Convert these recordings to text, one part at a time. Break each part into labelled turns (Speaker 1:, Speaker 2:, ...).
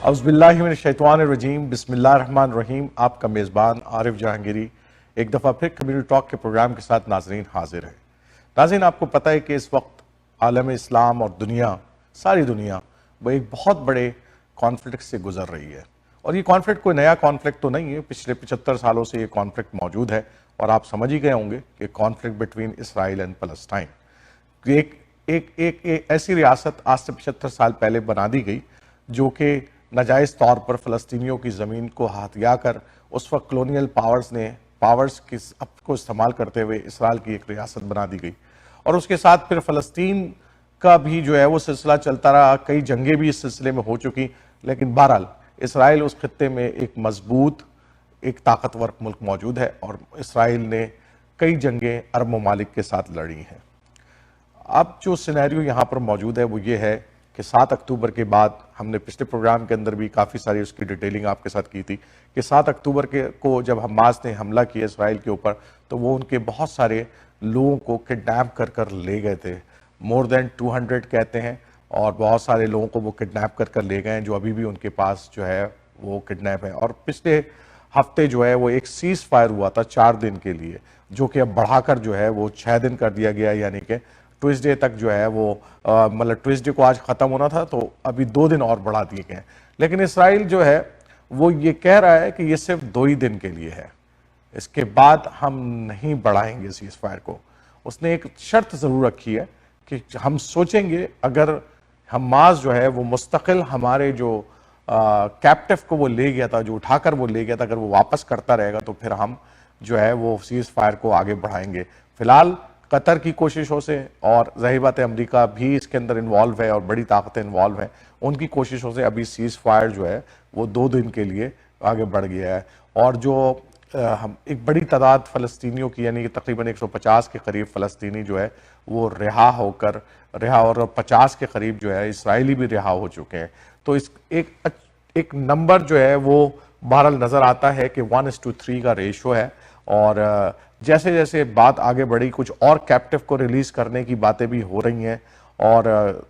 Speaker 1: اعوذ باللہ من الشیطان الرجیم، بسم اللہ الرحمن الرحیم۔ آپ کا میزبان عارف جہانگیری ایک دفعہ پھر کمیونٹی ٹاک کے پروگرام کے ساتھ ناظرین حاضر ہے۔ ناظرین، آپ کو پتہ ہے کہ اس وقت عالم اسلام اور ساری دنیا وہ ایک بہت بڑے کانفلکٹ سے گزر رہی ہے، اور یہ کانفلکٹ کوئی نیا کانفلکٹ تو نہیں ہے، پچھلے 75 سالوں سے یہ کانفلکٹ موجود ہے، اور آپ سمجھ ہی گئے ہوں گے کہ کانفلکٹ بٹوین اسرائیل اینڈ فلسطین۔ ایک ایسی ریاست آج سے 75 سال پہلے بنا دی گئی جو کہ ناجائز طور پر فلسطینیوں کی زمین کو ہتھیا کر اس وقت کلونیل پاورز کو استعمال کرتے ہوئے اسرائیل کی ایک ریاست بنا دی گئی، اور اس کے ساتھ پھر فلسطین کا بھی جو ہے وہ سلسلہ چلتا رہا، کئی جنگیں بھی اس سلسلے میں ہو چکی، لیکن بہرحال اسرائیل اس خطے میں ایک مضبوط ایک طاقتور ملک موجود ہے، اور اسرائیل نے کئی جنگیں عرب ممالک کے ساتھ لڑی ہیں۔ اب جو سینیریو یہاں پر موجود ہے وہ یہ ہے کہ 7 اکتوبر کے بعد، ہم نے پچھلے پروگرام کے اندر بھی کافی ساری اس کی ڈیٹیلنگ آپ کے ساتھ کی تھی کہ 7 اکتوبر کو جب حماس نے حملہ کیا اسرائیل کے اوپر، تو وہ ان کے بہت سارے لوگوں کو کڈنیپ کر لے گئے تھے، مور دین 200 کہتے ہیں، اور بہت سارے لوگوں کو وہ کڈنیپ کر لے گئے ہیں جو ابھی بھی ان کے پاس جو ہے وہ کڈنیپ ہے۔ اور پچھلے ہفتے جو ہے وہ ایک سیز فائر ہوا تھا 4 دن کے لیے، جو کہ اب بڑھا کر جو ہے وہ 6 دن کر دیا گیا، یعنی کہ ٹوئسڈے تک جو ہے وہ مطلب ٹوئسڈے کو آج ختم ہونا تھا، تو ابھی 2 دن اور بڑھا دیے گئے ہیں۔ لیکن اسرائیل جو ہے وہ یہ کہہ رہا ہے کہ یہ صرف 2 ہی دن کے لیے ہے، اس کے بعد ہم نہیں بڑھائیں گے سیز فائر کو۔ اس نے ایک شرط ضرور رکھی ہے کہ ہم سوچیں گے اگر حماس جو ہے وہ مستقل ہمارے جو کیپٹیو کو وہ لے گیا تھا، جو اٹھا کر وہ لے گیا تھا، اگر وہ واپس کرتا رہے گا تو پھر ہم جو ہے وہ سیز فائر کو آگے بڑھائیں گے۔ فی الحال قطر کی کوششوں سے، اور ظاہر بات ہے امریکہ بھی اس کے اندر انوالو ہے اور بڑی طاقتیں انوالو ہیں، ان کی کوششوں سے ابھی سیز فائر جو ہے وہ 2 دن کے لیے آگے بڑھ گیا ہے، اور جو ایک بڑی تعداد فلسطینیوں کی، یعنی کہ تقریباً 150 کے قریب فلسطینی جو ہے وہ رہا اور 50 کے قریب جو ہے اسرائیلی بھی رہا ہو چکے ہیں۔ تو ایک نمبر جو ہے وہ بہرحال نظر آتا ہے کہ 1:3 کا ریشو ہے، اور جیسے جیسے بات آگے بڑھی کچھ اور کیپٹیو کو ریلیز کرنے کی باتیں بھی ہو رہی ہیں، اور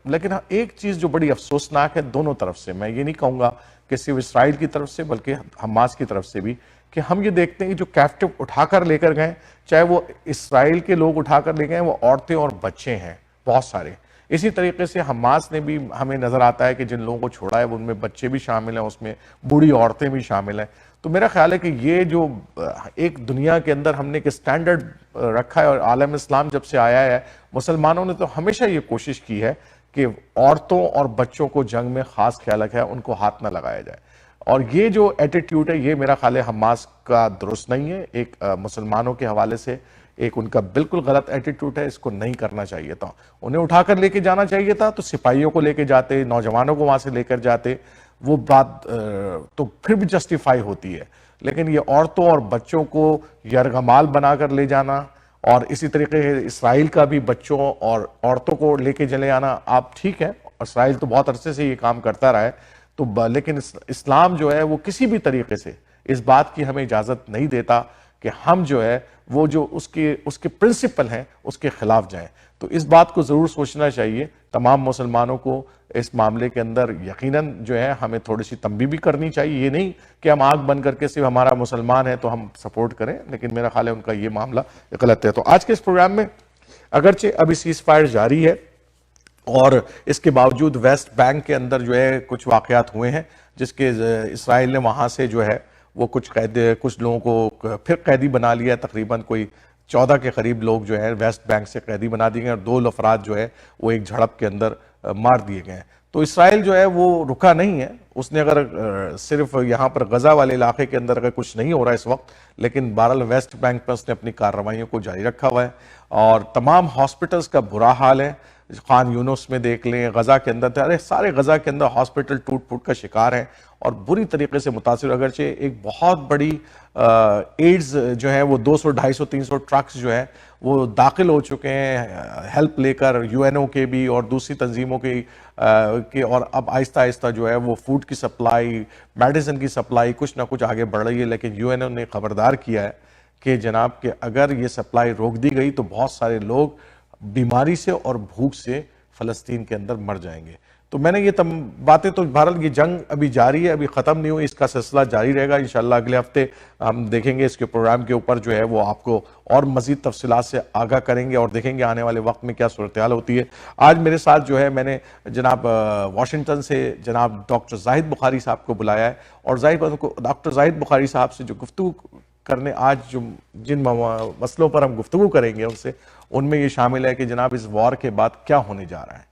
Speaker 1: لیکن ایک چیز جو بڑی افسوسناک ہے دونوں طرف سے، میں یہ نہیں کہوں گا کہ صرف اسرائیل کی طرف سے بلکہ حماس کی طرف سے بھی، کہ ہم یہ دیکھتے ہیں کہ جو کیپٹیو اٹھا کر لے کر گئے، چاہے وہ اسرائیل کے لوگ اٹھا کر لے گئے، وہ عورتیں اور بچے ہیں بہت سارے۔ اسی طریقے سے حماس نے بھی ہمیں نظر آتا ہے کہ جن لوگوں کو چھوڑا ہے ان میں بچے بھی شامل ہیں، اس میں بوڑھی عورتیں بھی شامل ہیں۔ تو میرا خیال ہے کہ یہ جو ایک دنیا کے اندر ہم نے ایک سٹینڈرڈ رکھا ہے، اور عالم اسلام جب سے آیا ہے، مسلمانوں نے تو ہمیشہ یہ کوشش کی ہے کہ عورتوں اور بچوں کو جنگ میں خاص خیال رکھا ہے، ان کو ہاتھ نہ لگایا جائے، اور یہ جو ایٹیٹیوڈ ہے یہ میرا خیال ہے حماس کا درست نہیں ہے، ایک مسلمانوں کے حوالے سے ایک ان کا بالکل غلط ایٹیٹیوڈ ہے، اس کو نہیں کرنا چاہیے تھا۔ انہیں اٹھا کر لے کے جانا چاہیے تھا تو سپاہیوں کو لے کے جاتے، نوجوانوں کو وہاں سے لے کر جاتے، وہ بات تو پھر بھی جسٹیفائی ہوتی ہے، لیکن یہ عورتوں اور بچوں کو یرغمال بنا کر لے جانا، اور اسی طریقے سے اسرائیل کا بھی بچوں اور عورتوں کو لے کے چلے آنا، آپ ٹھیک ہے، اسرائیل تو بہت عرصے سے یہ کام کرتا رہا ہے، تو لیکن اسلام جو ہے وہ کسی بھی طریقے سے اس بات کی ہمیں اجازت نہیں دیتا کہ ہم جو ہے وہ جو اس کے پرنسپل ہیں اس کے خلاف جائیں۔ تو اس بات کو ضرور سوچنا چاہیے تمام مسلمانوں کو اس معاملے کے اندر، یقیناً جو ہے ہمیں تھوڑی سی تنبیہ بھی کرنی چاہیے، یہ نہیں کہ ہم آنکھ بند کر کے صرف ہمارا مسلمان ہے تو ہم سپورٹ کریں، لیکن میرا خیال ہے ان کا یہ معاملہ غلط ہے۔ تو آج کے اس پروگرام میں اگرچہ ابھی سیز فائر جاری ہے، اور اس کے باوجود ویسٹ بینک کے اندر جو ہے کچھ واقعات ہوئے ہیں جس کے اسرائیل نے وہاں سے جو ہے وہ کچھ لوگوں کو پھر قیدی بنا لیا، تقریباً کوئی 14 کے قریب لوگ جو ہے ویسٹ بینک سے قیدی بنا دیے گئے، اور 2 افراد جو ہے وہ ایک جھڑپ کے اندر مار دیے گئے ہیں۔ تو اسرائیل جو ہے وہ رکا نہیں ہے، اس نے اگر صرف یہاں پر غزہ والے علاقے کے اندر اگر کچھ نہیں ہو رہا اس وقت، لیکن بہرحال ویسٹ بینک پر اس نے اپنی کارروائیوں کو جاری رکھا ہوا ہے، اور تمام ہاسپٹلز کا برا حال ہے۔ خان یونس میں دیکھ لیں، غزہ کے اندر سارے غزہ کے اندر ہاسپٹل ٹوٹ پھوٹ کا شکار ہیں اور بری طریقے سے متاثر، اگرچہ ایک بہت بڑی ایڈز جو ہے وہ 200 250 300 ٹرکس جو ہے وہ داخل ہو چکے ہیں ہیلپ لے کر، UNO کے بھی اور دوسری تنظیموں کے، اور اب آہستہ آہستہ جو ہے وہ فوڈ کی سپلائی، میڈیسن کی سپلائی کچھ نہ کچھ آگے بڑھ رہی ہے، لیکن UNO نے خبردار کیا ہے کہ جناب کہ اگر یہ سپلائی روک دی گئی تو بہت سارے لوگ بیماری سے اور بھوک سے فلسطین کے اندر مر جائیں گے۔ تو میں نے یہ باتیں تو بہرحال یہ جنگ ابھی جاری ہے, ابھی ختم نہیں ہوئی, اس کا سلسلہ جاری رہے گا انشاءاللہ. اگلے ہفتے ہم دیکھیں گے اس کے پروگرام کے اوپر جو ہے وہ آپ کو اور مزید تفصیلات سے آگاہ کریں گے, اور دیکھیں گے آنے والے وقت میں کیا صورتحال ہوتی ہے. آج میرے ساتھ جو ہے میں نے جناب واشنگٹن سے جناب ڈاکٹر زاہد بخاری صاحب کو بلایا ہے, اور ڈاکٹر زاہد بخاری صاحب سے جو گفتگو کرنے آج جن مسئلوں پر ہم گفتگو کریں گے ان میں یہ شامل ہے کہ جناب اس وار کے بعد کیا ہونے جا رہا ہے.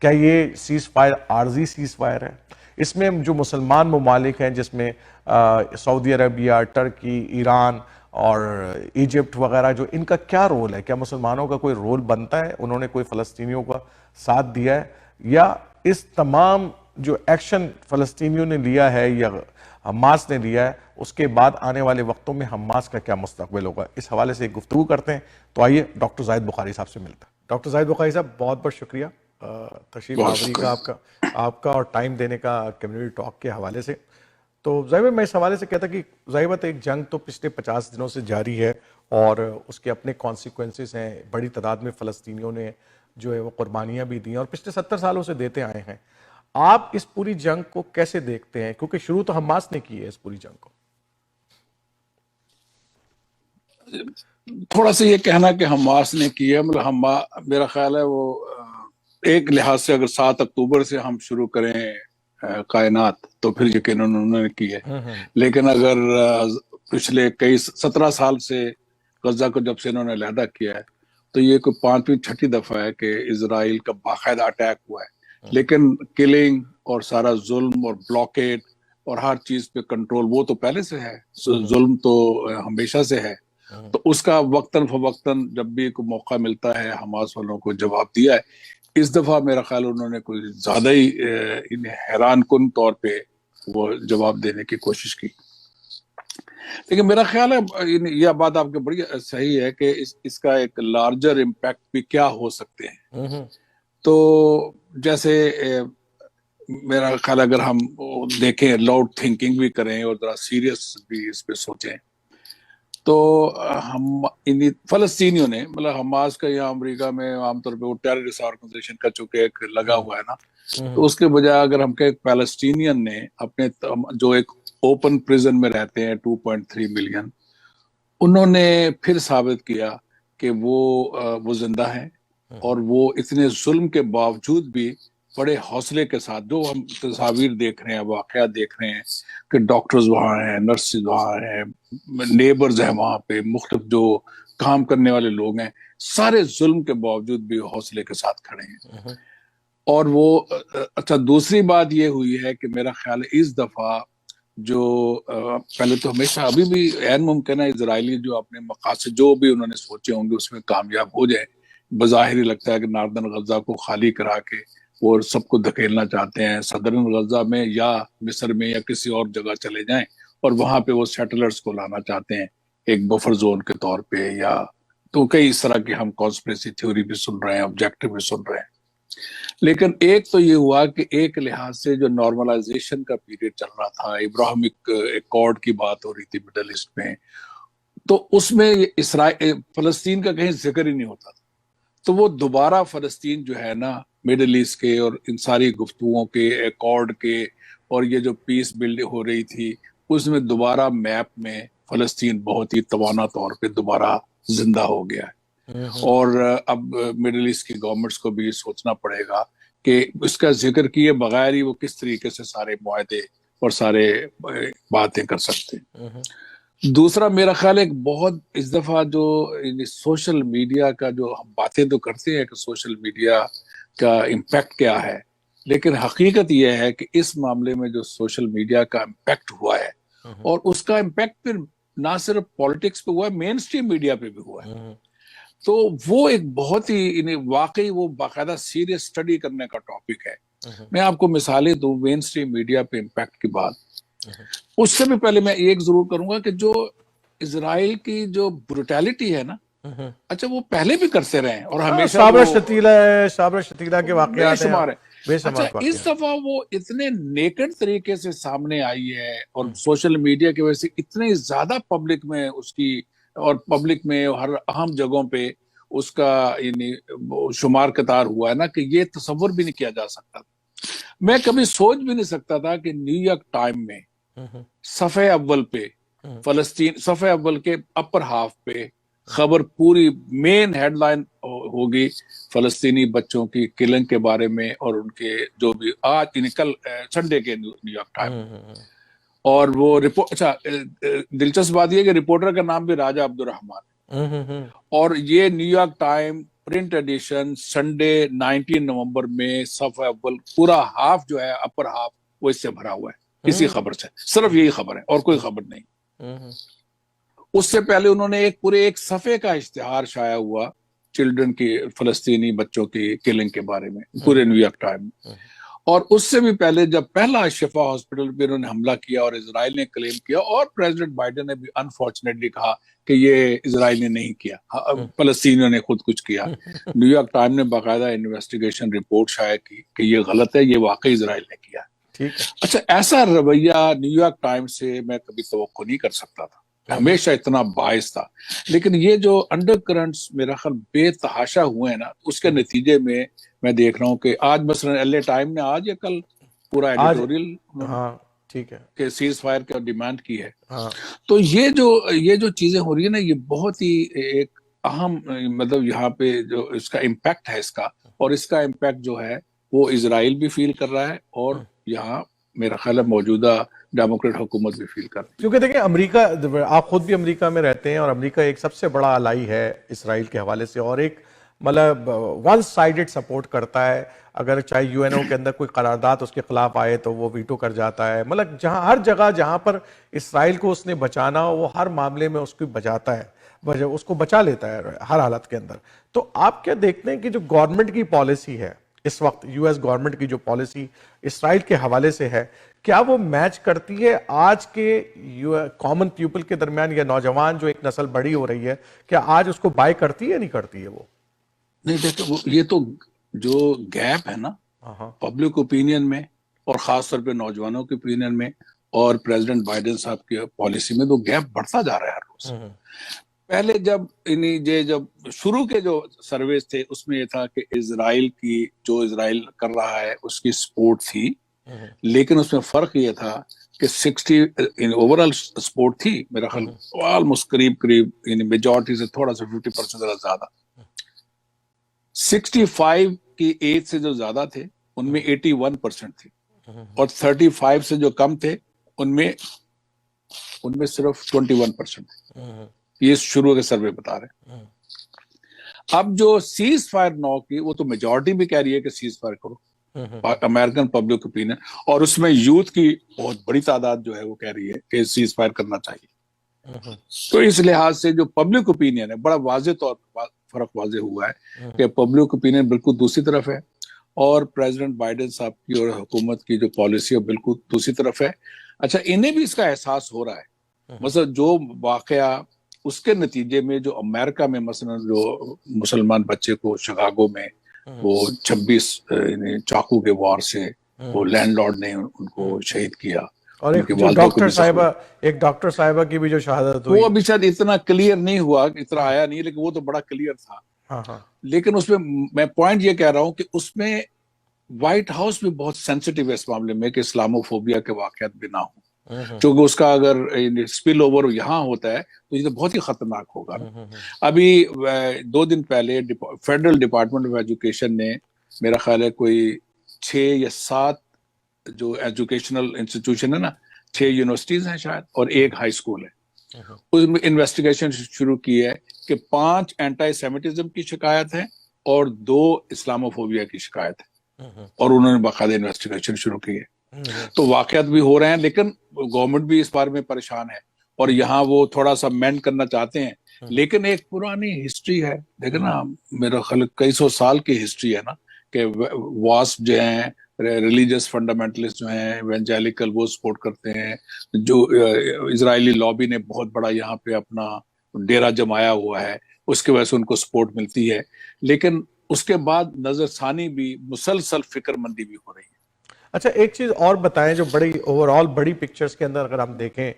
Speaker 1: کیا یہ سیز فائر عارضی سیز فائر ہے؟ اس میں جو مسلمان ممالک ہیں جس میں سعودی عربیہ, ٹرکی, ایران اور ایجپٹ وغیرہ, جو ان کا کیا رول ہے؟ کیا مسلمانوں کا کوئی رول بنتا ہے؟ انہوں نے کوئی فلسطینیوں کا ساتھ دیا ہے؟ یا اس تمام جو ایکشن فلسطینیوں نے لیا ہے یا حماس نے لیا ہے, اس کے بعد آنے والے وقتوں میں حماس کا کیا مستقبل ہوگا؟ اس حوالے سے ایک گفتگو کرتے ہیں. تو آئیے ڈاکٹر زاہد بخاری صاحب سے ملتا ہے. ڈاکٹر زاہد بخاری صاحب, بہت بہت شکریہ تشریف آوری کا آپ کا اور ٹائم دینے کا کمیونٹی ٹاک کے حوالے سے. تو ظاہر میں اس حوالے سے کہتا کہ ظاہر ایک جنگ تو پچھلے 50 دنوں سے جاری ہے اور اس کے اپنے کانسیکوینسز ہیں. بڑی تعداد میں فلسطینیوں نے جو ہے وہ قربانیاں بھی دی ہیں اور پچھلے 70 سالوں سے دیتے آئے ہیں. آپ اس پوری جنگ کو کیسے دیکھتے ہیں؟ کیونکہ شروع تو حماس نے کی ہے اس پوری جنگ کو.
Speaker 2: تھوڑا سا یہ کہنا کہ حماس نے کی ہے, مطلب میرا خیال ہے وہ ایک لحاظ سے اگر 7 اکتوبر سے ہم شروع کریں کائنات تو پھر یقیناً انہوں نے کی ہے. لیکن اگر پچھلے 17 سال سے غزہ کو جب سے انہوں نے علیحدہ کیا ہے تو یہ کوئی 5ویں 6ٹھی دفعہ ہے کہ اسرائیل کا باقاعدہ اٹیک ہوا ہے. لیکن کلنگ اور سارا ظلم اور بلاکیٹ اور ہر چیز پہ کنٹرول وہ تو پہلے سے ہے, ظلم تو ہمیشہ سے ہے. تو اس کا وقتاً فوقتاً جب بھی کوئی موقع ملتا ہے حماس والوں کو جواب دیا ہے. اس دفعہ میرا خیال انہوں نے کوئی زیادہ ہی حیران کن طور پہ وہ جواب دینے کی کوشش کی. لیکن میرا خیال ہے یہ بات آپ کے بڑی صحیح ہے کہ اس کا ایک لارجر امپیکٹ بھی کیا ہو سکتے ہیں. تو جیسے میرا خیال اگر ہم دیکھیں, لاؤڈ تھنکنگ بھی کریں اور ذرا سیریس بھی اس پہ سوچیں, تو ہم فلسطینیوں نے مطلب حماس کا یہاں امریکہ میں عام طور پہ وہ ٹیررسٹ آرگنائزیشن کا چونکہ ایک لگا ہوا ہے نا, تو اس کے بجائے اگر ہم کہ پیلسٹینین نے اپنے جو ایک اوپن پریزن میں رہتے ہیں 2.3 ملین, انہوں نے پھر ثابت کیا کہ وہ زندہ ہیں اور وہ اتنے ظلم کے باوجود بھی بڑے حوصلے کے ساتھ, جو ہم تصاویر دیکھ رہے ہیں, واقعات دیکھ رہے ہیں کہ ڈاکٹرز وہاں ہیں, نرسز وہاں ہیں, نیبرز ہیں وہاں پہ, مختلف جو کام کرنے والے لوگ ہیں, سارے ظلم کے باوجود بھی حوصلے کے ساتھ کھڑے ہیں. اور وہ اچھا دوسری بات یہ ہوئی ہے کہ میرا خیال ہے اس دفعہ جو پہلے تو ہمیشہ ابھی بھی عین ممکن ہے اسرائیلی جو اپنے مقاصد جو بھی انہوں نے سوچے ہوں گے اس میں کامیاب ہو جائے. بظاہر ہی لگتا ہے کہ ناردن غزہ کو خالی کرا کے وہ سب کو دھکیلنا چاہتے ہیں, صدرن غزہ میں یا مصر میں یا کسی اور جگہ چلے جائیں اور وہاں پہ وہ سیٹلرز کو لانا چاہتے ہیں ایک بفر زون کے طور پہ, یا تو کئی اس طرح کی ہم کانسپریسی تھیوری بھی سن رہے ہیں, آبجیکٹو بھی سن رہے ہیں. لیکن ایک تو یہ ہوا کہ ایک لحاظ سے جو نارملائزیشن کا پیریڈ چل رہا تھا, ابراہمک ایکارڈ کی بات ہو رہی تھی مڈل ایسٹ میں, تو اس میں فلسطین کا کہیں ذکر ہی نہیں ہوتا تھا. تو وہ دوبارہ فلسطین جو ہے نا مڈل ایسٹ کے اور ان ساری گفتگوؤں کے ایکارڈ کے اور یہ جو پیس بلڈنگ ہو رہی تھی اس میں دوبارہ میپ میں فلسطین بہت ہی توانا طور پہ دوبارہ زندہ ہو گیا ہے. اور اب مڈل ایسٹ کی گورنمنٹس کو بھی سوچنا پڑے گا کہ اس کا ذکر کیے بغیر ہی وہ کس طریقے سے سارے معاہدے اور سارے باتیں کر سکتے ہیں. دوسرا میرا خیال ہے بہت اس دفعہ جو سوشل میڈیا کا جو ہم باتیں تو کرتے ہیں کہ سوشل میڈیا کا امپیکٹ کیا ہے, لیکن حقیقت یہ ہے کہ اس معاملے میں جو سوشل میڈیا کا امپیکٹ ہوا ہے اور اس کا امپیکٹ پھر نہ صرف پالیٹکس پہ ہوا ہے, مین سٹریم میڈیا پہ بھی ہوا ہے. تو وہ ایک بہت ہی واقعی وہ باقاعدہ سیریس اسٹڈی کرنے کا ٹاپک ہے. میں آپ کو مثالیں دوں مین سٹریم میڈیا پہ امپیکٹ کی بات. اس سے بھی پہلے میں ایک ضرور کروں گا کہ جو اسرائیل کی جو بروٹیلٹی ہے نا, اچھا وہ پہلے بھی کرتے رہے اور ہمیشہ
Speaker 1: صابرہ شتیلہ کے واقعات
Speaker 2: ہیں. اچھا اس دفعہ وہ اتنے نیکڈ طریقے سے سامنے آئی ہے اور سوشل میڈیا کی وجہ سے اتنے زیادہ پبلک میں اس کی اور پبلک میں ہر اہم جگہوں پہ اس کا یعنی شمار قطار ہوا ہے نا کہ یہ تصور بھی نہیں کیا جا سکتا. میں کبھی سوچ بھی نہیں سکتا تھا کہ نیو یارک ٹائم میں صفحہ اول پہ فلسطین، صفحہ اول کے اپر ہاف پہ خبر پوری مین ہیڈ لائن ہوگی فلسطینی بچوں کی کلنگ کے بارے میں، اور ان کے جو بھی آج کل سنڈے کے نیو یارک ٹائم. اور وہ رپورٹ، اچھا دلچسپ بات یہ کہ رپورٹر کا نام بھی راجہ عبد الرحمان، اور یہ New York Time print edition Sunday 19 نومبر میں صفحہ اول پورا ہاف جو ہے اپر ہاف وہ اس سے بھرا ہوا ہے، اسی خبر سے، صرف یہی خبر ہے اور کوئی خبر نہیں. اس سے پہلے انہوں نے ایک صفحے کا اشتہار شائع ہوا چلڈرن کی، فلسطینی بچوں کی کلنگ کے بارے میں، پورے نیو یارک ٹائم میں. اور اس سے بھی پہلے جب پہلا شفا ہاسپٹل پہ انہوں نے حملہ کیا اور اسرائیل نے کلیم کیا، اور پریزیڈنٹ بائیڈن نے بھی انفارچونیٹلی کہا کہ یہ اسرائیل نے نہیں کیا، فلسطینیوں نے خود کچھ کیا. نیو یارک ٹائم نے باقاعدہ انویسٹیگیشن رپورٹ شائع کی کہ یہ غلط ہے، یہ واقعی اسرائیل نے کیا. اچھا، ایسا رویہ نیو یارک ٹائم سے میں کبھی توقع نہیں کر سکتا تھا، ہمیشہ اتنا باعث تھا. لیکن یہ جو انڈر کرنٹس میرا خیال بے تحاشا ہوئے ہیں نا، اس کے نتیجے میں دیکھ رہا ہوں کہ آج مثلا ایل اے ٹائم نے آج یا کل پورا ایڈیٹوریل کہ سیز فائر کا ڈیمانڈ کی ہے. تو یہ جو چیزیں ہو رہی ہیں نا، یہ بہت ہی ایک اہم، مطلب یہاں پہ جو اس کا امپیکٹ ہے اس کا، اور اس کا امپیکٹ جو ہے وہ اسرائیل بھی فیل کر رہا ہے، اور یہاں میرا خیال ہے موجودہ ڈیموکریٹ حکومت بھی فیل کر رہی ہے.
Speaker 1: کیونکہ دیکھیں امریکہ، آپ خود بھی امریکہ میں رہتے ہیں، اور امریکہ ایک سب سے بڑا الائی ہے اسرائیل کے حوالے سے، اور ایک مطلب ون سائیڈڈ سپورٹ کرتا ہے. اگر چاہے یو این او کے اندر کوئی قرارداد اس کے خلاف آئے تو وہ ویٹو کر جاتا ہے. مطلب جہاں ہر جگہ جہاں پر اسرائیل کو اس نے بچانا ہو، وہ ہر معاملے میں اس کو بچاتا ہے، اس کو بچا لیتا ہے ہر حالت کے اندر. تو آپ کیا دیکھتے ہیں کہ جو گورنمنٹ کی پالیسی ہے اس وقت، یو ایس گورنمنٹ کی جو پالیسی اسرائیل کے حوالے سے ہے، کیا وہ میچ کرتی ہے آج کے کامن پیپل کے درمیان، یا نوجوان جو ایک نسل بڑی ہو رہی ہے، کیا آج اس کو بائی کرتی ہے یا نہیں کرتی ہے؟ وہ
Speaker 2: نہیں، دیکھو یہ تو جو گیپ ہے نا پبلک اوپینین میں، اور خاص طور پہ نوجوانوں کے اوپینین میں، اور پریزیڈنٹ بائیڈن صاحب کی پالیسی میں، تو گیپ بڑھتا جا رہا ہے ہر روز. پہلے جب شروع کے جو سرویز تھے اس میں یہ تھا کہ اسرائیل کی، جو اسرائیل کر رہا ہے اس کی سپورٹ تھی، لیکن اس میں فرق یہ تھا کہ 60 اوورآل سپورٹ تھی میرا خیال آلموسٹ قریب یعنی میجورٹی سے تھوڑا سا 50% زیادہ. 65 کی ایج سے جو زیادہ تھے ان میں 81% تھی، اور 35 سے جو کم تھے ان میں صرف 21%. یہ شروع کے سروے بتا رہے ہیں. اب جو سیز فائر نو کی، وہ تو میجورٹی بھی کہہ رہی ہے کہ سیز فائر کرو، امریکن پبلک اوپینین، اور اس میں یوتھ کی بہت بڑی تعداد جو ہے وہ کہہ رہی ہے کہ سیز فائر کرنا چاہیے. تو اس لحاظ سے جو پبلک اوپینین ہے، بڑا واضح طور پر فرق واضح ہوا ہے کہ پبلک اوپینین بالکل دوسری طرف ہے، اور پریزیڈنٹ بائیڈن صاحب کی اور حکومت کی جو پالیسی ہے بالکل دوسری طرف ہے. اچھا، انہیں بھی اس کا احساس ہو رہا ہے. مثلا جو واقعہ اس کے نتیجے میں جو امریکہ میں مثلا جو مسلمان بچے کو شکاگو میں وہ 26 چاقو کے وار سے وہ لینڈ لارڈ نے ان کو شہید کیا،
Speaker 1: اور ایک ڈاکٹر صاحبہ کی بھی جو شہادت ہوئی،
Speaker 2: وہ ابھی شاید اتنا کلیئر نہیں ہوا، اتنا آیا نہیں، لیکن وہ تو بڑا کلیئر تھا. لیکن اس میں پوائنٹ یہ کہہ رہا ہوں کہ اس میں وائٹ ہاؤس بھی بہت سینسٹیو ہے اس معاملے میں کہ اسلاموفوبیا کے واقعات بھی نہ ہوں، چونکہ اس کا اگر سپل اوور یہاں ہوتا ہے تو یہ تو بہت ہی خطرناک ہوگا. ابھی 2 دن پہلے فیڈرل ڈپارٹمنٹ آف ایجوکیشن نے میرا خیال ہے کوئی 6 یا 7 جو ایجوکیشنل انسٹیٹیوشن ہے نا، 6 یونیورسٹیز ہیں شاید اور 1 ہائی اسکول ہے، اس میں انویسٹیگیشن شروع کی ہے کہ 5 اینٹی سیمیٹزم کی شکایت ہے اور 2 اسلاموفوبیا کی شکایت ہے، اور انہوں نے باقاعدہ انویسٹیگیشن شروع کی ہے. تو واقعات بھی ہو رہے ہیں، لیکن گورنمنٹ بھی اس بارے میں پریشان ہے، اور یہاں وہ تھوڑا سا مینڈ کرنا چاہتے ہیں. لیکن ایک پرانی ہسٹری ہے، دیکھیں نا، میرا خیال کئی سو سال کی ہسٹری ہے نا، کہ واسپ جو ہیں، ریلیجس فنڈامنٹلسٹ جو ہیں، ایونجیلیکل، وہ سپورٹ کرتے ہیں. جو اسرائیلی لابی نے بہت بڑا یہاں پہ اپنا ڈیرا جمایا ہوا ہے، اس کی وجہ سے ان کو سپورٹ ملتی ہے. لیکن اس کے بعد نظر ثانی بھی، مسلسل فکر مندی بھی ہو رہی ہے.
Speaker 1: اچھا، ایک چیز اور بتائیں، جو بڑی اوورآل بڑی پکچرز کے اندر اگر ہم دیکھیں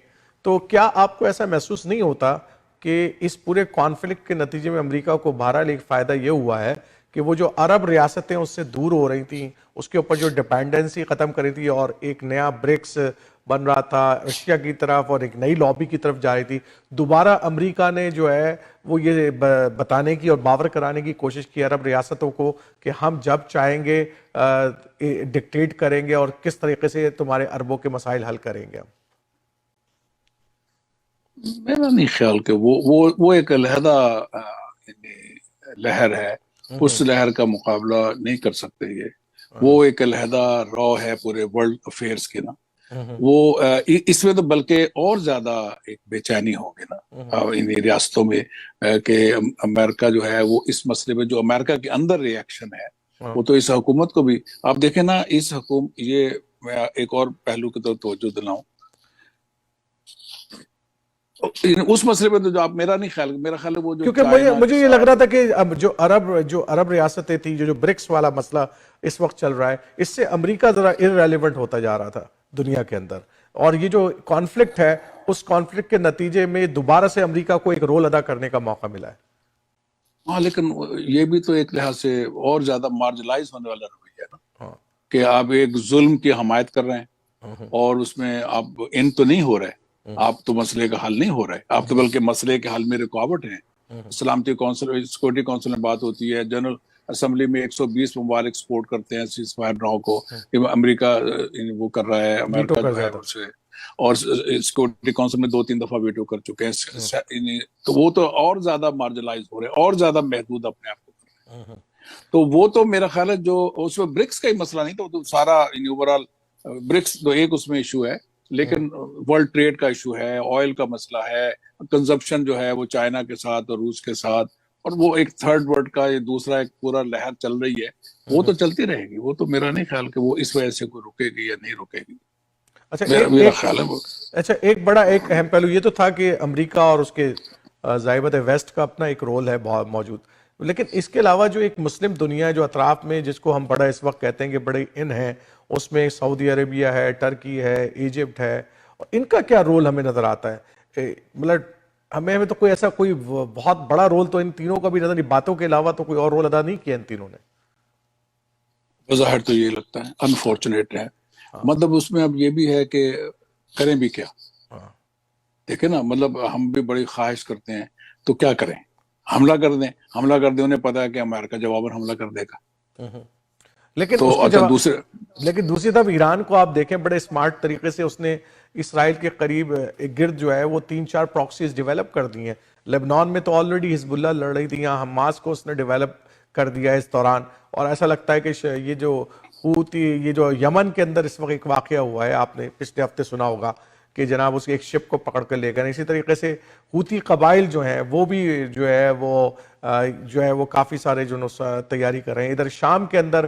Speaker 1: تو کیا آپ کو ایسا محسوس نہیں ہوتا کہ اس پورے کانفلکٹ کے نتیجے میں امریکہ کو بہرحال ایک فائدہ یہ ہوا ہے کہ وہ جو عرب ریاستیں اس سے دور ہو رہی تھیں، اس کے اوپر جو ڈیپینڈنسی ختم کری تھی اور ایک نیا برکس بن رہا تھا رشیا کی طرف اور ایک نئی لابی کی طرف جا رہی تھی، دوبارہ امریکہ نے جو ہے وہ یہ بتانے کی اور باور کرانے کی کوشش کی عرب ریاستوں کو کہ ہم جب چاہیں گے ڈکٹیٹ کریں گے اور کس طریقے سے تمہارے عربوں کے مسائل حل کریں گے.
Speaker 2: میرا نہیں خیال کہ وہ ایک علیحدہ لہر ہے، اس لہر کا مقابلہ نہیں کر سکتے یہ. وہ ایک علیحدہ را ہے پورے ورلڈ افیئرس کے نا. وہ اس میں تو بلکہ اور زیادہ ایک بے چینی ہوگی نا ان ریاستوں میں کہ امریکہ جو ہے وہ اس مسئلے میں جو امریکہ کے اندر ری ایکشن ہے وہ تو اس حکومت کو بھی آپ دیکھیں نا. اس حکومت یہ میں ایک اور پہلو کی طرف توجہ دلاؤں اس مسئلے میں تو جو آپ میرا نہیں خیال میرا خیال ہے وہ جو
Speaker 1: کیونکہ مجھے یہ لگ رہا تھا کہ اب جو عرب ریاستیں تھیں جو برکس والا مسئلہ اس وقت چل رہا ہے اس سے امریکہ ذرا irrelevant ہوتا جا رہا تھا دنیا کے اندر، اور یہ جو کانفلکٹ ہے اس کانفلکٹ کے نتیجے میں دوبارہ سے امریکہ کو ایک رول ادا کرنے کا موقع ملا ہے.
Speaker 2: ہاں لیکن یہ بھی تو ایک لحاظ سے اور زیادہ مارجنلائز ہونے والا رویہ ہے نا کہ آپ ایک ظلم کی حمایت کر رہے ہیں اور اس میں آپ ان تو نہیں ہو رہے، آپ تو مسئلے کا حل نہیں ہو رہے، آپ تو بلکہ مسئلے کے حل میں رکاوٹ ہیں. سلامتی کونسل سیکورٹی کونسل میں بات ہوتی ہے، جنرل اسمبلی میں 120 ممالک سپورٹ کرتے ہیں سیز فائر ناؤ کو، امریکہ وہ کر رہا ہے، امریکہ جو ہے اسے، اور سیکورٹی کونسل میں 2-3 دفعہ ویٹو کر چکے ہیں. تو وہ تو اور زیادہ مارجنلائز ہو رہے ہیں اور زیادہ محدود اپنے آپ کو کر رہے ہیں. تو وہ تو میرا خیال ہے جو اس میں برکس کا ہی مسئلہ نہیں تھا، وہ تو سارا اوورآل برکس تو ایک اس میں ایشو ہے، لیکن ورلڈ ٹریڈ کا ایشو ہے، آئل کا مسئلہ ہے، کنزمپشن جو ہے وہ چائنا کے ساتھ اور روس کے ساتھ، اور وہ ایک تھرڈ ورلڈ کا یہ دوسرا ایک پورا لہر چل رہی ہے، وہ تو چلتی رہے گی. وہ تو میرا نہیں خیال کہ وہ اس وجہ سے کوئی رکے گی یا نہیں رکے گی. میرا خیال ہے وہ
Speaker 1: اچھا ایک بڑا ایک اہم پہلو یہ تو تھا کہ امریکہ اور اس کے ضابط ویسٹ کا اپنا ایک رول ہے بہت موجود، لیکن اس کے علاوہ جو ایک مسلم دنیا جو اطراف میں جس کو ہم بڑا اس وقت کہتے ہیں کہ بڑے ان ہیں، اس میں سعودی عربیہ ہے، ٹرکی ہے، ایجپٹ ہے، ان کا کیا رول ہمیں نظر آتا ہے؟ مطلب ہمیں تو کوئی ایسا کوئی بہت بڑا رول تو ان تینوں کا بھی نظر نہیں، باتوں کے علاوہ تو کوئی اور رول ادا نہیں کیا ان تینوں نے.
Speaker 2: بظاہر تو یہ لگتا ہے انفارچونیٹ ہے، مطلب اس میں اب یہ بھی ہے کہ کریں بھی کیا. دیکھیں نا مطلب ہم بھی بڑی خواہش کرتے ہیں تو کیا کریں، حملہ کر دیں انہیں پتا ہے کہ امریکہ جواباً حملہ کر دے گا.
Speaker 1: لیکن دوسری طرف ایران کو آپ دیکھیں بڑے اسمارٹ طریقے سے اس نے اسرائیل کے قریب گرد جو ہے وہ 3-4 پراکسیز ڈیولپ کر دی ہیں. لبنان میں تو آلریڈی حزب اللہ لڑ رہی تھی، یہاں حماس کو اس نے ڈیولپ کر دیا اس دوران، اور ایسا لگتا ہے کہ یہ جو حوثی یہ جو یمن کے اندر اس وقت ایک واقعہ ہوا ہے، آپ نے پچھلے ہفتے سنا ہوگا کہ جناب اس ایک شپ کو پکڑ کر لے گئے. اسی طریقے سے حوثی قبائل جو ہیں وہ بھی جو ہے وہ کافی سارے جو تیاری کر رہے ہیں. ادھر شام کے اندر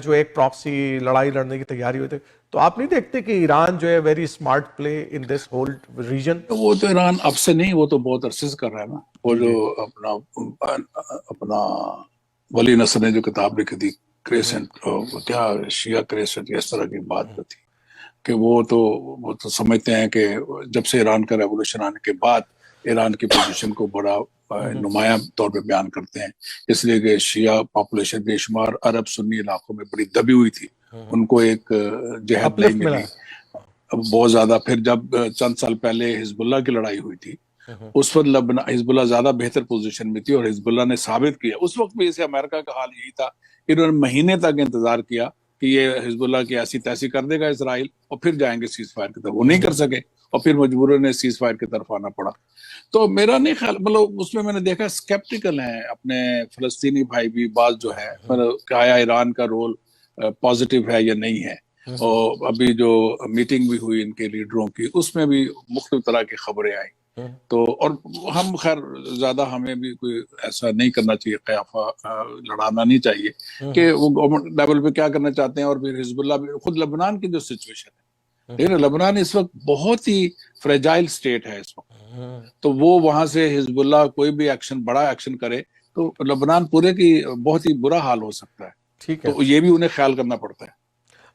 Speaker 1: جو ایک پراکسی لڑائی لڑنے کی تیاری ہوئی تھی، تو آپ نہیں دیکھتے کہ ایران جو ہے very smart play in this whole region?
Speaker 2: وہ تو ایران اب سے نہیں، وہ تو بہت عرصے سے کر رہا ہے نا. وہ جو اپنا ولی نصر نے جو کتاب لکھی تھی کریسنٹ، کیا شیعہ کریسنٹ اس طرح کی بات تھی کہ وہ تو سمجھتے ہیں کہ جب سے ایران کا ریولوشن آنے کے بعد ایران کی پوزیشن کو بڑا نمایاں طور پہ بیان کرتے ہیں، اس لیے کہ شیعہ پاپولیشن بے شمار عرب سنی علاقوں میں بڑی دبی ہوئی تھی، ان کو ایک جہت نہیں ملی بہت زیادہ. پھر جب چند سال پہلے حزب اللہ کی لڑائی ہوئی تھی اس وقت حزب اللہ زیادہ بہتر پوزیشن میں تھی، اور حزب اللہ نے ثابت کیا اس وقت بھی اسے امریکہ کا حال یہی تھا، انہوں نے مہینے تک انتظار کیا کہ یہ حزب اللہ کی ایسی تیسی کر دے گا اسرائیل اور پھر جائیں گے سیز فائر کی طرف. وہ نہیں کر سکے اور پھر مجبوراً نے سیز فائر کی طرف آنا پڑا. تو میرا نہیں خیال، مطلب اس میں نے دیکھا سکیپٹیکل ہیں اپنے فلسطینی بھائی بھی بعض جو ہے، کہ آیا ایران کا رول پازیٹیو ہے یا نہیں ہے. اور ابھی جو میٹنگ بھی ہوئی ان کے لیڈروں کی اس میں بھی مختلف طرح کی خبریں آئیں. تو اور ہم خیر زیادہ ہمیں بھی کوئی ایسا نہیں کرنا چاہیے، قیافہ لڑانا نہیں چاہیے کہ وہ گورنمنٹ لیول پہ کیا کرنا چاہتے ہیں. اور پھر حزب اللہ بھی خود لبنان کی جو سچویشن ہے، لیکن لبنان اس وقت بہت ہی فریجائل سٹیٹ ہے اس وقت، تو وہ وہاں سے حزب اللہ کوئی بھی ایکشن بڑا ایکشن کرے تو لبنان پورے کی بہت ہی برا حال ہو سکتا ہے. تو یہ بھی انہیں خیال کرنا پڑتا ہے.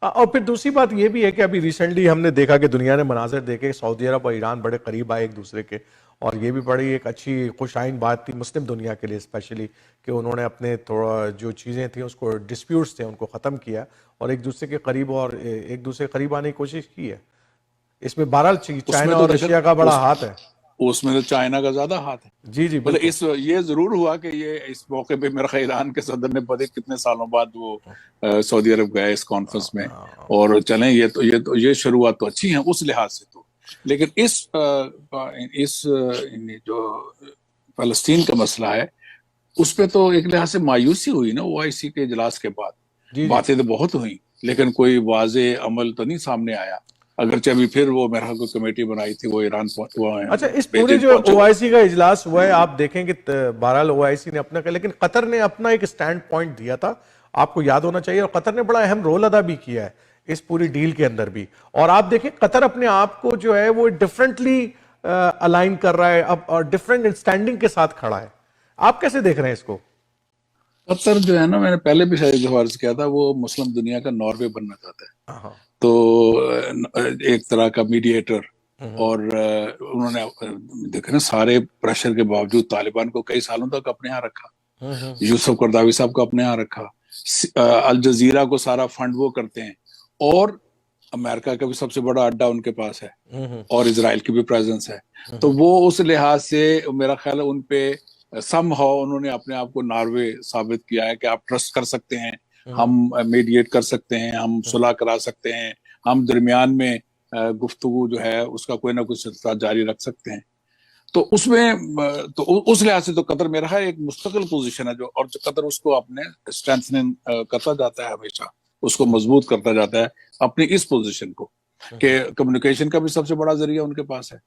Speaker 1: اور پھر دوسری بات یہ بھی ہے کہ ابھی ریسنٹلی ہم نے دیکھا کہ دنیا نے مناظر دیکھے سعودی عرب اور ایران بڑے قریب آئے ایک دوسرے کے، اور یہ بھی بڑی ایک اچھی خوش آئند بات تھی مسلم دنیا کے لیے اسپیشلی کہ انہوں نے اپنے تھوڑا جو چیزیں تھیں اس کو ڈسپیوٹس تھے ان کو ختم کیا اور ایک دوسرے کے قریب اور ایک دوسرے کے قریب آنے کی کوشش کی ہے. اس میں بہرحال چائنا اور رشیا کا بڑا ہاتھ ہے.
Speaker 2: اس میں تو چائنا کا زیادہ ہاتھ ہے.
Speaker 1: جی جی بالکل.
Speaker 2: یہ ضرور ہوا کہ یہ اس موقع پہ میرا خیال ایران کے صدر نے پتہ کتنے سالوں بعد وہ سعودی عرب گئے اس کانفرنس میں, اور چلیں یہ شروعات تو اچھی ہیں اس لحاظ سے تو, لیکن اس جو فلسطین کا مسئلہ ہے اس پہ تو ایک لحاظ سے مایوسی ہوئی نا OIC کے اجلاس کے بعد. باتیں تو بہت ہوئیں لیکن کوئی واضح عمل تو نہیں سامنے آیا, اگرچہ ابھی پھر وہ میرا کو کمیٹی بنائی تھی وہ ایران.
Speaker 1: اچھا اس پورے جو OIC کا اجلاس ہوا ہے آپ دیکھیں کہ بہرحال OIC نے اپنا کیا, لیکن قطر نے اپنا ایک سٹینڈ پوائنٹ دیا تھا, آپ کو یاد ہونا چاہیے, اور قطر نے بڑا اہم رول ادا بھی کیا ہے اس پوری ڈیل کے اندر بھی. اور آپ دیکھیں قطر اپنے آپ کو جو ہے وہ ڈیفرنٹلی الائن کر رہا ہے اب اور ڈیفرنٹ سٹینڈنگ کے ساتھ کھڑا ہے. آپ کیسے دیکھ رہے ہیں اس کو؟
Speaker 2: قطر جو ہے نا, میں نے پہلے بھی شاید عرض کیا تھا, وہ مسلم دنیا کا ناروے بننا چاہتا ہے, تو ایک طرح کا میڈیٹر. اور انہوں نے دیکھا نا سارے پریشر کے باوجود طالبان کو کئی سالوں تک اپنے ہاں رکھا, یوسف قرداوی صاحب کو اپنے ہاں رکھا, الجزیرہ کو سارا فنڈ وہ کرتے ہیں, اور امریکہ کا بھی سب سے بڑا اڈا ان کے پاس ہے, اور اسرائیل کی بھی پریزنس ہے. تو وہ اس لحاظ سے میرا خیال ہے ان پہ سم ہاؤ انہوں نے اپنے آپ کو ناروے ثابت کیا ہے کہ آپ ٹرسٹ کر سکتے ہیں, ہم میڈیٹ کر سکتے ہیں, ہم صلح کرا سکتے ہیں, ہم درمیان میں گفتگو جو ہے اس کا کوئی نہ کوئی سلسلہ جاری رکھ سکتے ہیں. تو اس میں تو اس لحاظ سے تو قطر میرا ہے ایک مستقل پوزیشن ہے, جو اور قطر اس کو اپنے اسٹرینتھنگ کرتا جاتا ہے, ہمیشہ اس کو مضبوط کرتا جاتا ہے اپنی اس پوزیشن کو, کہ کمیونیکیشن کا بھی سب سے بڑا ذریعہ ان کے پاس ہے,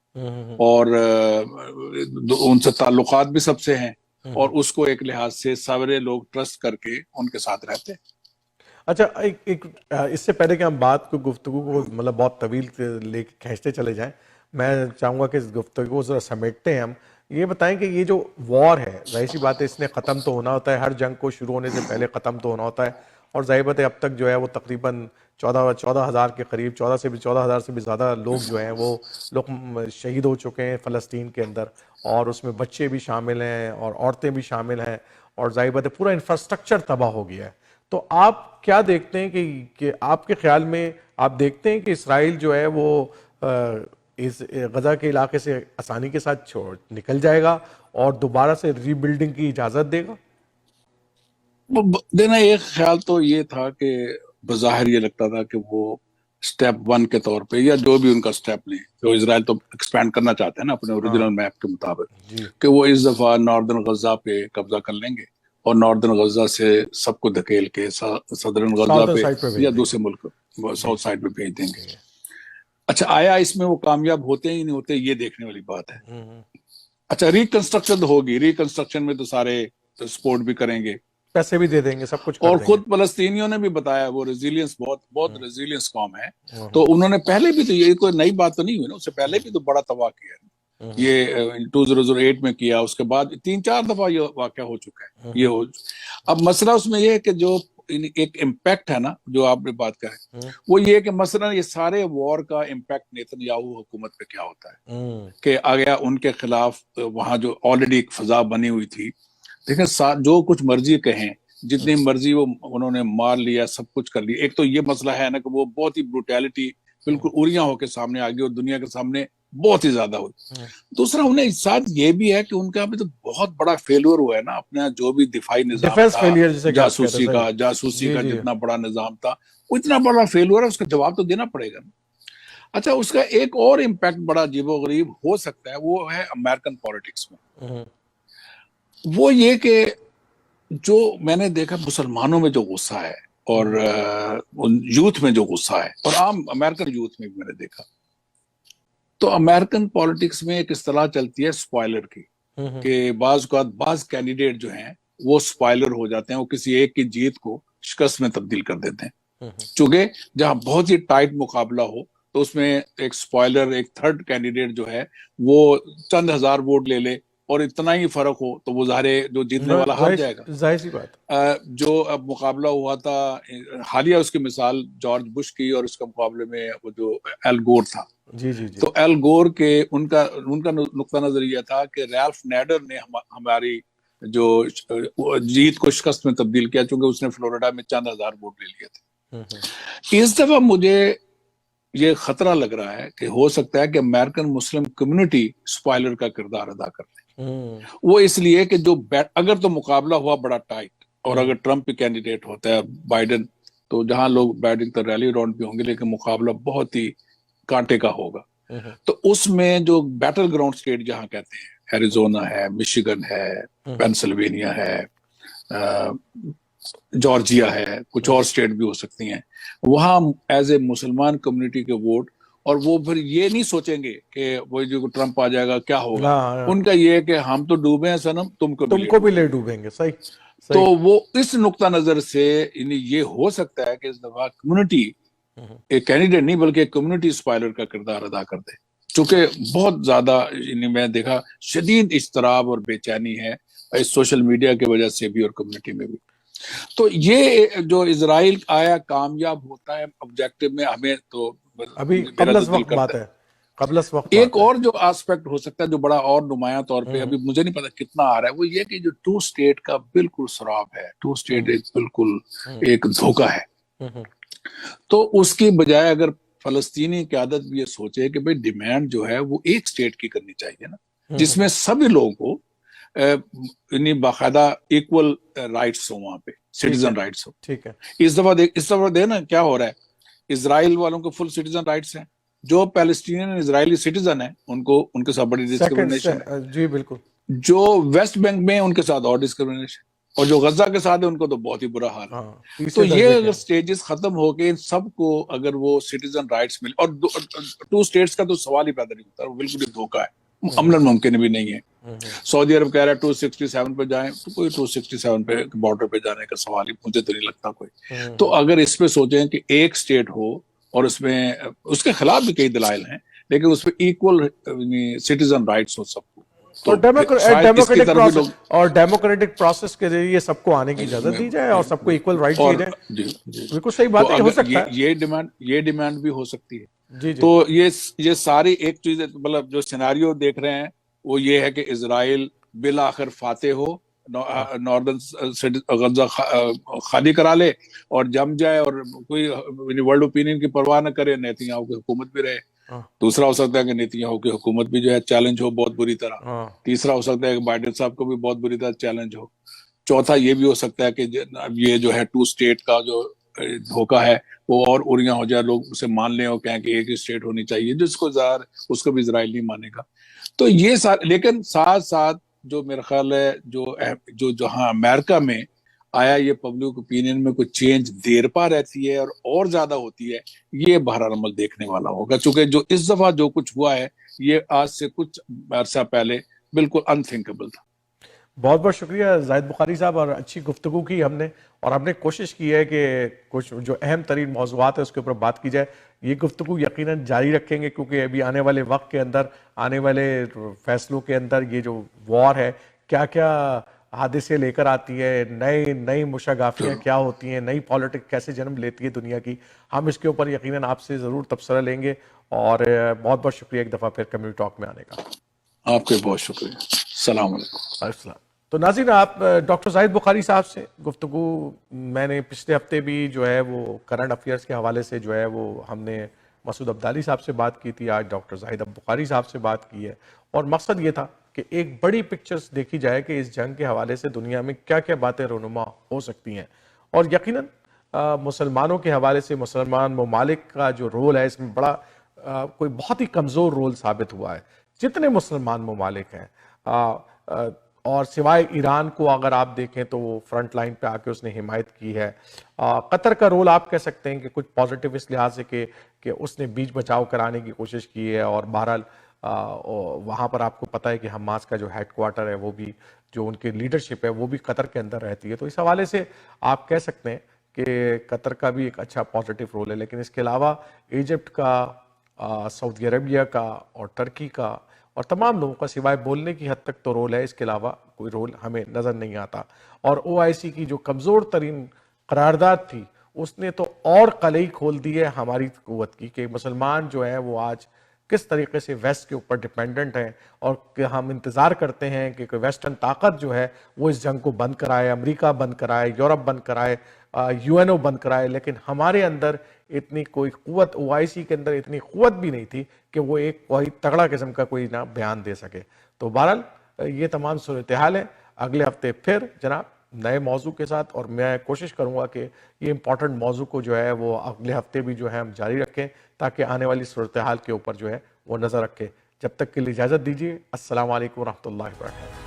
Speaker 2: اور ان سے تعلقات بھی سب سے ہیں, اور اس کو ایک لحاظ سے سارے لوگ ٹرسٹ کر کے ان کے ساتھ رہتے ہیں.
Speaker 1: اچھا اس سے پہلے کہ ہم بات کو گفتگو کو مطلب بہت طویل لے کے کھینچتے چلے جائیں, میں چاہوں گا کہ اس گفتگو کو ذرا سمیٹتے ہیں. ہم یہ بتائیں کہ یہ جو وار ہے, ظاہر سی بات ہے اس نے ختم تو ہونا ہوتا ہے, ہر جنگ کو شروع ہونے سے پہلے ختم تو ہونا ہوتا ہے, اور ظاہر بات ہے اب تک جو ہے وہ تقریباً 14,000 کے قریب 14,000 سے بھی زیادہ لوگ جو ہیں وہ لوگ شہید ہو چکے ہیں فلسطین کے اندر, اور اس میں بچے بھی شامل ہیں اور عورتیں بھی شامل ہیں, اور ظاہر بات ہے پورا انفراسٹرکچر تباہ ہو گیا ہے. تو آپ کیا دیکھتے ہیں کہ آپ کے خیال میں آپ دیکھتے ہیں کہ اسرائیل جو ہے وہ اس غزہ کے علاقے سے آسانی کے ساتھ نکل جائے گا اور دوبارہ سے ری بلڈنگ کی اجازت دے گا؟
Speaker 2: دینا ایک خیال تو یہ تھا کہ بظاہر یہ لگتا تھا کہ وہ سٹیپ 1 کے طور پہ, یا جو بھی ان کا سٹیپ لیں, جو اسرائیل تو ایکسپینڈ کرنا چاہتے ہیں نا اپنے اوریجنل میپ کے مطابق, کہ وہ اس دفعہ ناردرن غزہ پہ قبضہ کر لیں گے اور ناردرن غزہ سے سب کو دھکیل کے صدرن غزہ پہ یا دوسرے ملک ساؤتھ سائڈ پہ بھیج دیں گے. اچھا آیا اس میں وہ کامیاب ہوتے ہی نہیں ہوتے, یہ دیکھنے والی بات ہے. اچھا ریکنسٹرکشن ہوگی, ریکنسٹرکشن میں تو سارے سپورٹ بھی کریں گے,
Speaker 1: پیسے بھی دے دیں گے, سب کچھ کر
Speaker 2: اور
Speaker 1: دیں گے.
Speaker 2: خود فلسطینیوں نے بھی بتایا وہ ریزیلینس بہت ریزیلینس قوم ہے, تو انہوں نے پہلے بھی تو, یہ کوئی نئی بات تو نہیں ہوئی نا, اس سے پہلے بھی تو بڑا تباہ کیا ہے, یہ 2008 میں کیا, اس کے بعد 3-4 دفعہ یہ واقعہ ہو چکا ہے. یہ اب مسئلہ اس میں یہ ہے کہ جو ایک امپیکٹ ہے نا جو آپ نے بات کا ہے, وہ یہ ہے کہ مثلا یہ سارے وار کا امپیکٹ نیتن یاہو حکومت پہ کیا ہوتا ہے, کہ آگیا ان کے خلاف وہاں جو آلریڈی ایک فضا بنی ہوئی تھی. دیکھیں جو کچھ مرضی کہیں, جتنی مرضی وہ انہوں نے مار لیا, سب کچھ کر لیا. ایک تو یہ مسئلہ ہے نا کہ وہ بہت ہی بروٹیلٹی بالکل اوریاں ہو کے سامنے آ گئی اور دنیا کے سامنے بہت ہی زیادہ ہوئی. دوسرا انہیں ساتھ یہ بھی ہے کہ ان کا بھی تو بہت بڑا فیلور ہوا ہے نا اپنا جو بھی دفاعی نظام تھا, جاسوسی کا جتنا بڑا نظام تھا وہ اتنا بڑا فیلور ہے, اس کا جواب تو دینا پڑے گا. اچھا اس کا ایک اور امپیکٹ بڑا عجیب و غریب ہو سکتا ہے, وہ ہے امریکن پالیٹکس میں. وہ یہ کہ جو میں نے دیکھا مسلمانوں میں جو غصہ ہے اور یوتھ میں جو غصہ ہے, اور عام امریکن یوتھ میں بھی میں نے دیکھا, تو امریکن پالیٹکس میں ایک اصطلاح چلتی ہے سپوائلر کی, کہ بعض کینڈیڈیٹ جو ہیں وہ سپوائلر ہو جاتے ہیں, وہ کسی ایک کی جیت کو شکست میں تبدیل کر دیتے ہیں. چونکہ جہاں بہت ہی ٹائٹ مقابلہ ہو تو اس میں ایک سپوائلر, ایک تھرڈ کینڈیڈیٹ جو ہے وہ چند ہزار ووٹ لے لے اور اتنا ہی فرق ہو تو وہ ظاہر جو جیتنے والا ہار جائے گا.
Speaker 1: ظاہر سی بات.
Speaker 2: جو اب مقابلہ ہوا تھا حالیہ اس کی مثال جارج بش کی اور اس کے مقابلے میں وہ جو ایل گور تھا.
Speaker 1: جی جی جی.
Speaker 2: تو ایل گور کے ان کا نقطہ نظر یہ تھا کہ ریلف نیڈر نے ہماری جو جیت کو شکست میں تبدیل کیا چونکہ اس نے فلوریڈا میں چند ہزار ووٹ لے لیے تھے. اس دفعہ مجھے یہ خطرہ لگ رہا ہے کہ ہو سکتا ہے کہ امریکن مسلم کمیونٹی اسپائلر کا کردار ادا کر لے. وہ اس لیے کہ جو اگر تو مقابلہ ہوا بڑا ٹائٹ اور اگر ٹرمپ کینڈیڈیٹ ہوتا ہے بائیڈن تو جہاں لوگ بائیڈن کا ریلی راؤنڈ پہ ہوں گے لیکن مقابلہ بہت ہی کانٹے کا ہوگا. تو اس میں جو بیٹل گراؤنڈ اسٹیٹ جہاں کہتے ہیں ایریزونا ہے, مشیگن ہے, پینسلوینیا ہے, جارجیا ہے, کچھ اور اسٹیٹ بھی ہو سکتی ہیں, وہاں ایز اے مسلمان کمیونٹی کے ووٹ, اور وہ پھر یہ نہیں سوچیں گے کہ وہ جو ٹرمپ آ جائے گا کیا ہوگا. ان کا یہ ہے کہ ہم تو ڈوبے ہیں صنم, تم کو
Speaker 1: بھی لے ڈوبیں گے. صحیح.
Speaker 2: تو وہ اس نقطہ نظر سے یہ ہو سکتا ہے کہ اس دفعہ کمیونٹی ایک کینڈیڈیٹ نہیں بلکہ ایک کمیونٹی اسپائلر کا کردار ادا کر دے, چونکہ بہت زیادہ میں دیکھا شدید اضطراب اور بے چینی ہے اس سوشل میڈیا کی وجہ سے بھی اور کمیونٹی میں بھی. تو یہ جو اسرائیل آیا کامیاب ہوتا ہے آبجیکٹو میں, ہمیں تو
Speaker 1: ابھی قبل از وقت بات ہے. قبل از وقت
Speaker 2: ایک اور جو آسپیکٹ ہو سکتا ہے جو بڑا اور نمایاں طور پہ ابھی مجھے نہیں پتا کتنا آ رہا ہے, وہ یہ کہ جو ٹو اسٹیٹ کا بالکل سراب ہے, ٹو اسٹیٹ ایک بالکل ایک دھوکہ ہے. تو اس کی بجائے اگر فلسطینی قیادت بھی یہ سوچے کہ بھئی ڈیمانڈ جو ہے وہ ایک اسٹیٹ کی کرنی چاہیے نا, جس میں سبھی لوگوں کو باقاعدہ ایکول رائٹس ہوں, وہاں پہ سٹیزن رائٹس ہو.
Speaker 1: ٹھیک ہے.
Speaker 2: اس دفعہ دیکھنا کیا ہو رہا ہے, اسرائیل والوں کو فل سٹیزن رائٹس ہیں, جو پیلسٹینین اسرائیلی سٹیزن ہیں ان کے ساتھ بڑی ڈسکریمنیشن ہے.
Speaker 1: جی بالکل.
Speaker 2: جو ویسٹ بینک میں ان کے ساتھ اور ڈسکریمنیشن, اور جو غزہ کے ساتھ ہے ان کو تو بہت ہی برا حال ہے. تو یہ اگر سٹیجز ختم ہو کے ان سب کو اگر وہ سٹیزن رائٹس ملے, اور ٹو سٹیٹس کا تو سوال ہی پیدا نہیں ہوتا, وہ بالکل ہی دھوکہ ہے, عملاً ممکن بھی نہیں ہے. سعودی عرب کہہ رہا ہے 267 پہ جائیں, تو کوئی 267 پہ بارڈر پہ جانے کا سوال ہی مجھے تو نہیں لگتا کوئی. تو اگر اس پہ سوچیں کہ ایک سٹیٹ ہو اور اس میں اس کے خلاف بھی کئی دلائل ہیں, لیکن اس پہ ایکول سٹیزن رائٹس ہو سب کو,
Speaker 1: اور ڈیموکریٹک پروسیس کے ذریعے سب کو آنے کی اجازت دی جائے اور سب کو ایکول رائٹ دی جائے. بالکل صحیح بات ہے, ہو سکتا ہے.
Speaker 2: یہ ڈیمانڈ بھی ہو سکتی ہے. تو یہ ساری ایک چیز مطلب جو سیناریو دیکھ رہے ہیں وہ یہ ہے کہ اسرائیل بالآخر فاتح ہو, ناردرن غزہ خالی کرا لے اور جم جائے, اور کوئی ورلڈ اوپینین کی پرواہ نہ کرے, نیتنیاہو کی حکومت بھی رہے. دوسرا ہو سکتا ہے کہ نیتنیاہو کی حکومت بھی جو ہے چیلنج ہو بہت بری طرح. تیسرا ہو سکتا ہے کہ بائیڈن صاحب کو بھی بہت بری طرح چیلنج ہو. چوتھا یہ بھی ہو سکتا ہے کہ یہ جو ہے ٹو اسٹیٹ کا جو دھوکہ ہے وہ اور اوریاں ہو جائے, لوگ اسے مان لیں اور کہیں کہ ایک ہی اسٹیٹ ہونی چاہیے, جس کو ظاہر اس کو بھی اسرائیل نہیں مانے گا. تو یہ لیکن ساتھ ساتھ جو میرا خیال ہے جو جہاں امریکہ میں آیا یہ پبلک اوپینین میں کوئی چینج دیر پا رہتی ہے اور زیادہ ہوتی ہے, یہ بہرحال عمل دیکھنے والا ہوگا, چونکہ جو اس دفعہ جو کچھ ہوا ہے یہ آج سے کچھ عرصہ پہلے بالکل انتھنکیبل تھا.
Speaker 1: بہت بہت شکریہ زاہد بخاری صاحب, اور اچھی گفتگو کی ہم نے, اور ہم نے کوشش کی ہے کہ کچھ جو اہم ترین موضوعات ہیں اس کے اوپر بات کی جائے. یہ گفتگو یقیناً جاری رکھیں گے کیونکہ ابھی آنے والے وقت کے اندر, آنے والے فیصلوں کے اندر یہ جو وار ہے کیا کیا حادثے لے کر آتی ہے, نئی مشاغافیاں کیا ہوتی ہیں, نئی پالیٹک کیسے جنم لیتی ہے دنیا کی, ہم اس کے اوپر یقیناً آپ سے ضرور تبصرہ لیں گے. اور بہت بہت شکریہ ایک دفعہ پھر کمیونٹی ٹاک میں آنے کا.
Speaker 2: آپ کے بہت شکریہ. السلام علیکم.
Speaker 1: السلام. تو ناظرین, آپ ڈاکٹر زاہد بخاری صاحب سے گفتگو میں نے پچھلے ہفتے بھی جو ہے وہ کرنٹ افیئرس کے حوالے سے جو ہے وہ ہم نے مسعود عبدالی صاحب سے بات کی تھی, آج ڈاکٹر زاہد بخاری صاحب سے بات کی ہے, اور مقصد یہ تھا کہ ایک بڑی پکچرز دیکھی جائے کہ اس جنگ کے حوالے سے دنیا میں کیا کیا باتیں رونما ہو سکتی ہیں. اور یقیناً مسلمانوں کے حوالے سے مسلمان ممالک کا جو رول ہے اس میں بڑا کوئی بہت ہی کمزور رول ثابت ہوا ہے. جتنے مسلمان ممالک ہیں, اور سوائے ایران کو اگر آپ دیکھیں تو وہ فرنٹ لائن پہ آ کے اس نے حمایت کی ہے. قطر کا رول آپ کہہ سکتے ہیں کہ کچھ پازیٹیو اس لحاظ سے کہ اس نے بیچ بچاؤ کرانے کی کوشش کی ہے, اور بہرحال وہاں پر آپ کو پتہ ہے کہ حماس کا جو ہیڈ کوارٹر ہے وہ بھی, جو ان کی لیڈرشپ ہے وہ بھی قطر کے اندر رہتی ہے. تو اس حوالے سے آپ کہہ سکتے ہیں کہ قطر کا بھی ایک اچھا پازیٹیو رول ہے. لیکن اس کے علاوہ ایجپٹ کا, سعودی عربیہ کا اور ترکی کا اور تمام لوگوں کا سوائے بولنے کی حد تک تو رول ہے، اس کے علاوہ کوئی رول ہمیں نظر نہیں آتا۔ اور OIC کی جو کمزور ترین قرارداد تھی اس نے تو اور قلعی کھول دی ہے ہماری قوت کی، کہ مسلمان جو ہیں وہ آج کس طریقے سے ویسٹ کے اوپر ڈیپینڈنٹ ہیں، اور کہ ہم انتظار کرتے ہیں کہ کوئی ویسٹرن طاقت جو ہے وہ اس جنگ کو بند کرائے، امریکہ بند کرائے، یورپ بند کرائے، UNO بند کرائے، لیکن ہمارے اندر اتنی کوئی قوت، OIC کے اندر اتنی قوت بھی نہیں تھی کہ وہ ایک کوئی تگڑا قسم کا کوئی نہ بیان دے سکے۔ تو بہرحال یہ تمام صورتحال ہے۔ اگلے ہفتے پھر جناب نئے موضوع کے ساتھ، اور میں کوشش کروں گا کہ یہ امپورٹنٹ موضوع کو جو ہے وہ اگلے ہفتے بھی جو ہے ہم جاری رکھیں، تاکہ آنے والی صورتحال کے اوپر جو ہے وہ نظر رکھیں۔ جب تک کے لیے اجازت دیجیے، السلام علیکم ورحمۃ اللہ وبرکاتہ۔